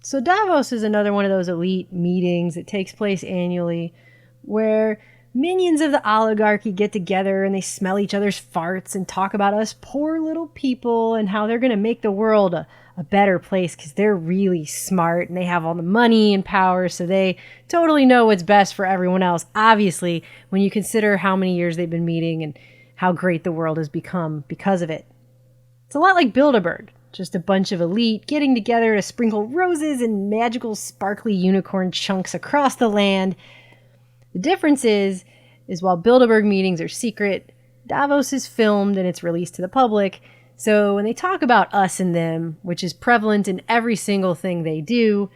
So Davos is another one of those elite meetings that takes place annually where minions of the oligarchy get together and they smell each other's farts and talk about us poor little people and how they're going to make the world a better place because they're really smart and they have all the money and power, so they totally know what's best for everyone else. Obviously, when you consider how many years they've been meeting and how great the world has become because of it. It's a lot like Bilderberg. Just a bunch of elite getting together to sprinkle roses and magical sparkly unicorn chunks across the land. The difference is while Bilderberg meetings are secret, Davos is filmed and it's released to the public. So when they talk about us and them, which is prevalent in every single thing they do,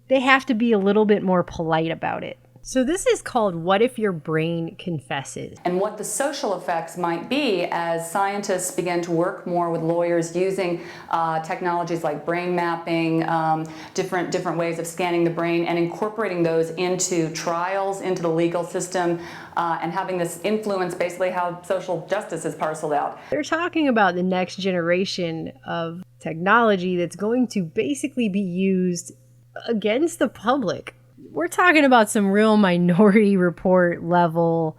they have to be a little bit more polite about it. So this is called What If Your Brain Confesses? And what the social effects might be as scientists begin to work more with lawyers using technologies like brain mapping, different ways of scanning the brain and incorporating those into trials, into the legal system, and having this influence basically how social justice is parceled out. They're talking about the next generation of technology that's going to basically be used against the public. We're talking about some real Minority Report level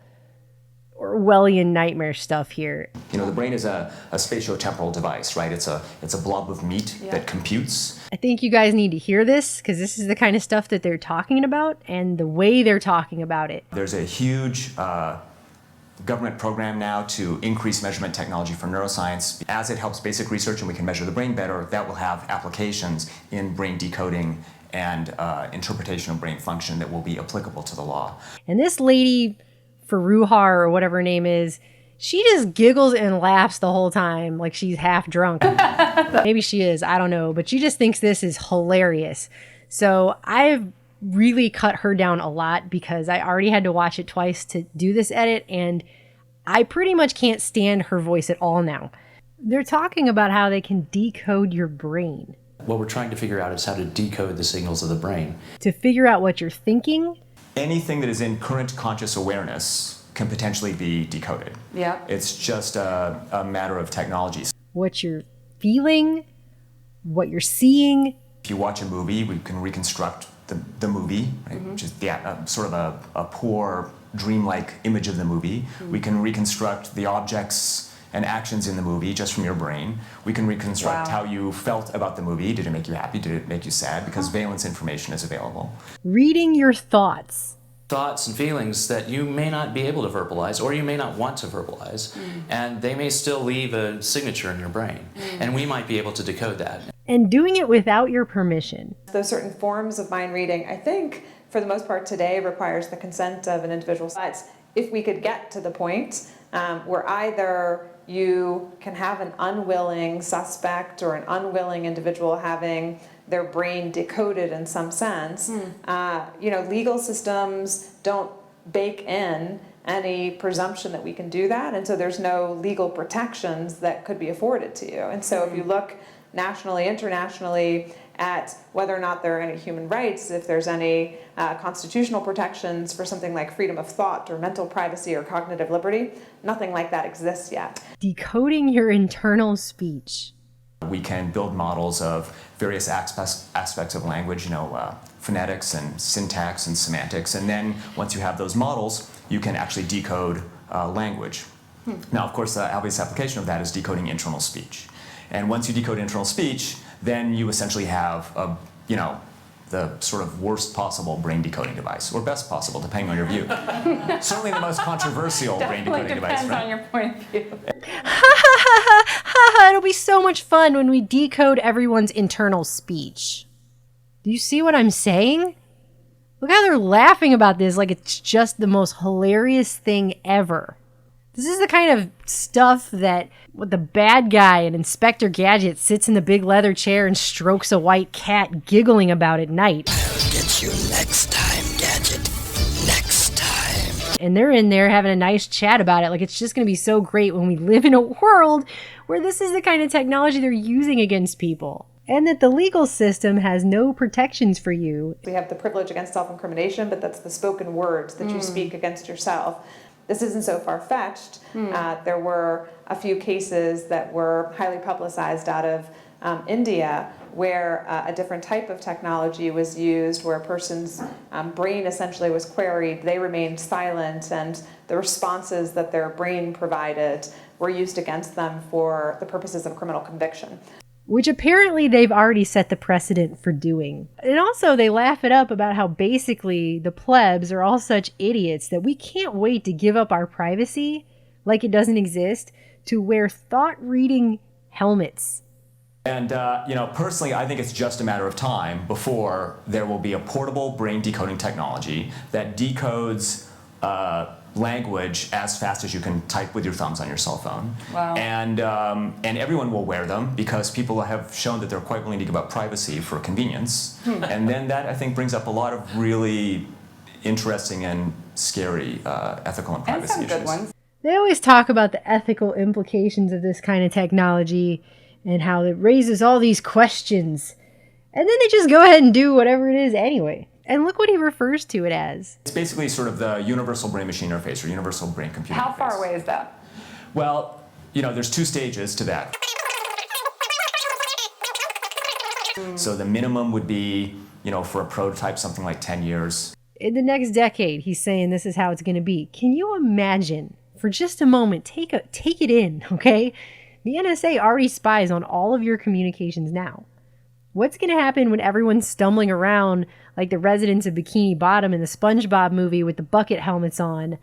Orwellian Nightmare stuff here. You know, the brain is a spatiotemporal device, right? It's a blob of meat that computes. I think you guys need to hear this because this is the kind of stuff that they're talking about and the way they're talking about it. There's a huge government program now to increase measurement technology for neuroscience. As it helps basic research and we can measure the brain better, that will have applications in brain decoding and interpretation of brain function that will be applicable to the law. And this lady, Faruhar or whatever her name is, she just giggles and laughs the whole time like she's half drunk. Maybe she is, I don't know, but she just thinks this is hilarious. So I've really cut her down a lot because I already had to watch it twice to do this edit, and I pretty much can't stand her voice at all now. They're talking about how they can decode your brain. What we're trying to figure out is how to decode the signals of the brain. To figure out what you're thinking. Anything that is in current conscious awareness can potentially be decoded. Yeah. It's just a matter of technology. What you're feeling, what you're seeing. If you watch a movie, we can reconstruct the movie, right? Which is sort of a poor, dreamlike image of the movie. We can reconstruct the objects and actions in the movie just from your brain. We can reconstruct how you felt about the movie. Did it make you happy? Did it make you sad? Because valence information is available. Reading your thoughts. Thoughts and feelings that you may not be able to verbalize or you may not want to verbalize. And they may still leave a signature in your brain. And we might be able to decode that. And doing it without your permission. Those certain forms of mind reading, I think, for the most part today, requires the consent of an individual. But if we could get to the point where either you can have an unwilling suspect or an unwilling individual having their brain decoded in some sense, legal systems don't bake in any presumption that we can do that, and so there's no legal protections that could be afforded to you. And so if you look nationally, internationally, at whether or not there are any human rights, if there's any constitutional protections for something like freedom of thought or mental privacy or cognitive liberty, nothing like that exists yet. Decoding your internal speech. We can build models of various aspects of language, phonetics and syntax and semantics, and then once you have those models, you can actually decode language. Now, of course, the obvious application of that is decoding internal speech. And once you decode internal speech, then you essentially have, the sort of worst possible brain decoding device, or best possible, depending on your view. Certainly the most controversial brain decoding device, right? Depends on your point of view. It'll be so much fun when we decode everyone's internal speech. Do you see what I'm saying? Look how they're laughing about this like it's just the most hilarious thing ever. This is the kind of stuff that the bad guy in Inspector Gadget sits in the big leather chair and strokes a white cat giggling about at night. I'll get you next time, Gadget. Next time. And they're in there having a nice chat about it like it's just going to be so great when we live in a world where this is the kind of technology they're using against people. And that the legal system has no protections for you. We have the privilege against self-incrimination, but that's the spoken words that you speak against yourself. This isn't so far-fetched. There were a few cases that were highly publicized out of India, where a different type of technology was used, where a person's brain essentially was queried, they remained silent, and the responses that their brain provided were used against them for the purposes of criminal conviction. Which apparently they've already set the precedent for doing. And also they laugh it up about how basically the plebs are all such idiots that we can't wait to give up our privacy, like it doesn't exist, to wear thought-reading helmets. And, personally, I think it's just a matter of time before there will be a portable brain decoding technology that decodes language as fast as you can type with your thumbs on your cell phone. Wow. And everyone will wear them because people have shown that they're quite willing to give up privacy for convenience. And then that, I think, brings up a lot of really interesting and scary ethical and privacy and some issues. good ones. They always talk about the ethical implications of this kind of technology and how it raises all these questions. And then they just go ahead and do whatever it is anyway. And look what he refers to it as. It's basically sort of the universal brain-machine interface or universal brain-computer interface. How far away is that? Well, there's two stages to that. So the minimum would be, for a prototype, something like 10 years. In the next decade, he's saying this is how it's going to be. Can you imagine, for just a moment, take it in, okay? The NSA already spies on all of your communications now. What's going to happen when everyone's stumbling around like the residents of Bikini Bottom in the SpongeBob movie with the bucket helmets on,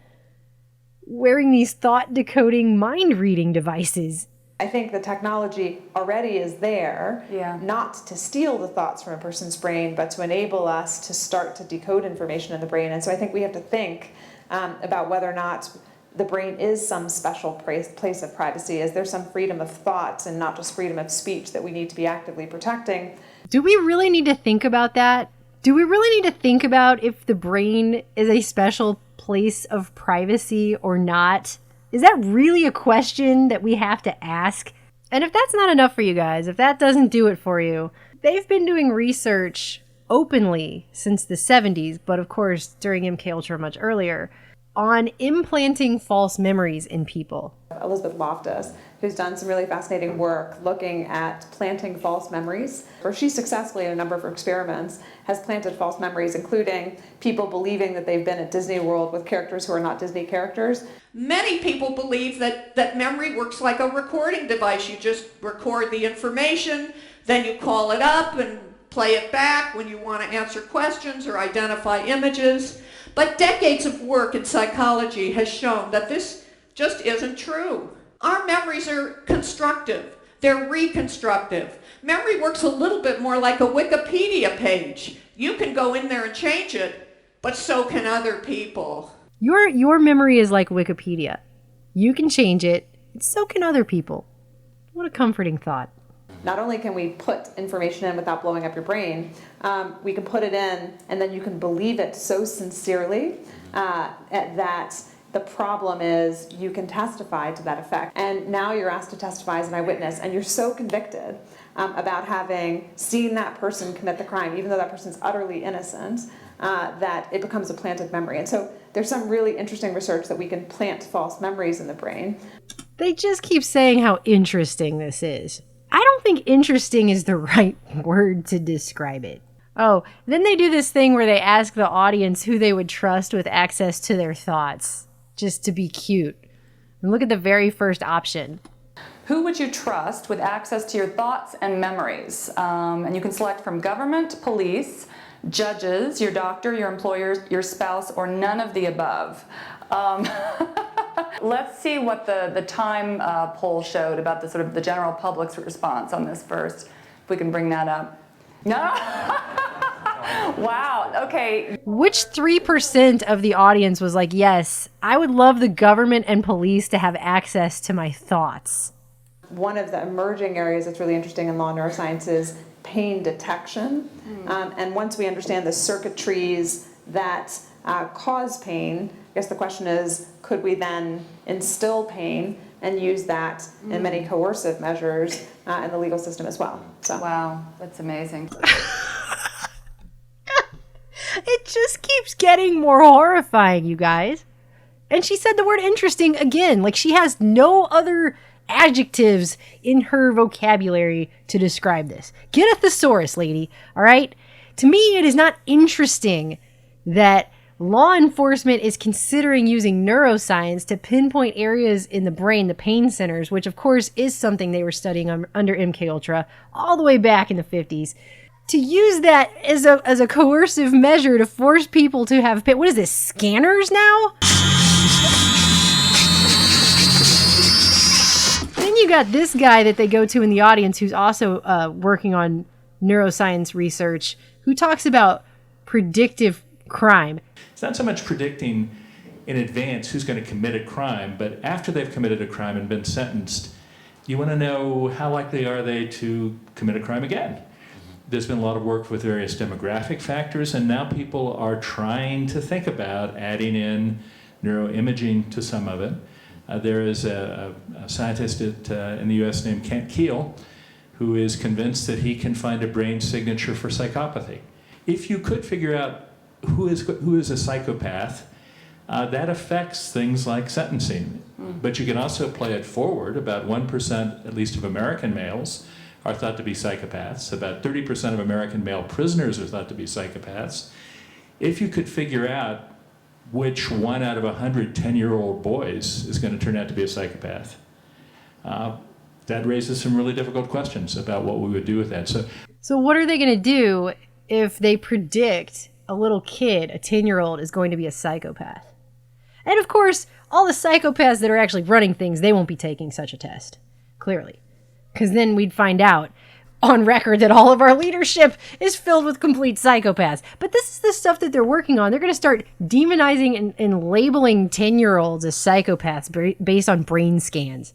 wearing these thought-decoding mind-reading devices? I think the technology already is there, Yeah. not to steal the thoughts from a person's brain, but to enable us to start to decode information in the brain. And so I think we have to think about whether or not the brain is some special place of privacy. Is there some freedom of thought and not just freedom of speech that we need to be actively protecting? Do we really need to think about that? Do we really need to think about if the brain is a special place of privacy or not? Is that really a question that we have to ask? And if that's not enough for you guys, if that doesn't do it for you, they've been doing research openly since the 70s, but of course during MK Ultra much earlier, on implanting false memories in people. Elizabeth Loftus, who's done some really fascinating work looking at planting false memories. Or she successfully, in a number of her experiments, has planted false memories, including people believing that they've been at Disney World with characters who are not Disney characters. Many people believe that memory works like a recording device. You just record the information, then you call it up and play it back when you want to answer questions or identify images. But decades of work in psychology has shown that this just isn't true. Our memories are constructive. They're reconstructive. Memory works a little bit more like a Wikipedia page. You can go in there and change it, but so can other people. Your memory is like Wikipedia. You can change it, and so can other people. What a comforting thought. Not only can we put information in without blowing up your brain, we can put it in and then you can believe it so sincerely that the problem is you can testify to that effect. And now you're asked to testify as an eyewitness and you're so convicted about having seen that person commit the crime, even though that person's utterly innocent, that it becomes a planted memory. And so there's some really interesting research that we can plant false memories in the brain. They just keep saying how interesting this is. I don't think interesting is the right word to describe it. Oh, then they do this thing where they ask the audience who they would trust with access to their thoughts, just to be cute. And look at the very first option. Who would you trust with access to your thoughts and memories? And you can select from government, police, judges, your doctor, your employer, your spouse, or none of the above. Let's see what the Time poll showed about the general public's response on this first. If we can bring that up. No? Wow, okay. Which 3% of the audience was like, yes, I would love the government and police to have access to my thoughts? One of the emerging areas that's really interesting in law neuroscience is pain detection. And once we understand the circuitries that cause pain, I guess the question is, could we then instill pain and use that in many coercive measures in the legal system as well? So. Wow, that's amazing. It just keeps getting more horrifying, you guys. And she said the word interesting again, like she has no other adjectives in her vocabulary to describe this. Get a thesaurus, lady, all right? To me, it is not interesting that law enforcement is considering using neuroscience to pinpoint areas in the brain, the pain centers, which of course is something they were studying under MKUltra all the way back in the 50s. To use that as a coercive measure to force people to have pain. What is this, scanners now? Then you got this guy that they go to in the audience who's also working on neuroscience research, who talks about predictive crime. It's not so much predicting in advance who's going to commit a crime, but after they've committed a crime and been sentenced, you want to know how likely are they to commit a crime again. There's been a lot of work with various demographic factors, and now people are trying to think about adding in neuroimaging to some of it. There is a scientist in the US named Kent Keel who is convinced that he can find a brain signature for psychopathy. If you could figure out who is a psychopath, that affects things like sentencing. But you can also play it forward. About 1%, at least, of American males are thought to be psychopaths. About 30% of American male prisoners are thought to be psychopaths. If you could figure out which 1 out of 100 10-year-old boys is going to turn out to be a psychopath, that raises some really difficult questions about what we would do with that. So what are they going to do if they predict a little kid, a 10-year-old, is going to be a psychopath? And of course, all the psychopaths that are actually running things, they won't be taking such a test, clearly. Because then we'd find out on record that all of our leadership is filled with complete psychopaths. But this is the stuff that they're working on. They're going to start demonizing and labeling 10-year-olds as psychopaths based on brain scans.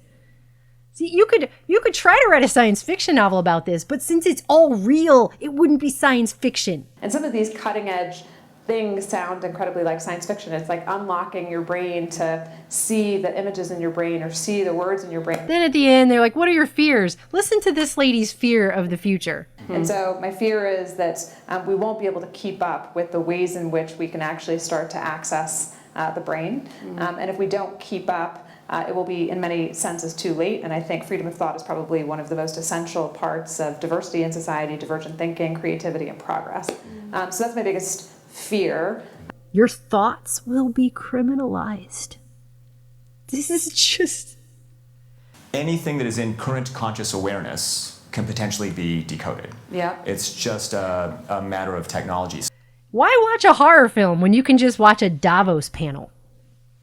See, you could try to write a science fiction novel about this, but since it's all real, it wouldn't be science fiction. And some of these cutting edge things sound incredibly like science fiction. It's like unlocking your brain to see the images in your brain or see the words in your brain. Then at the end, they're like, what are your fears? Listen to this lady's fear of the future. And so my fear is that we won't be able to keep up with the ways in which we can actually start to access the brain. And if we don't keep up, it will be in many senses too late. And I think freedom of thought is probably one of the most essential parts of diversity in society, divergent thinking, creativity, and progress. So that's my biggest fear. Your thoughts will be criminalized. This is just... Anything that is in current conscious awareness can potentially be decoded. Yeah. It's just a matter of technology. Why watch a horror film when you can just watch a Davos panel?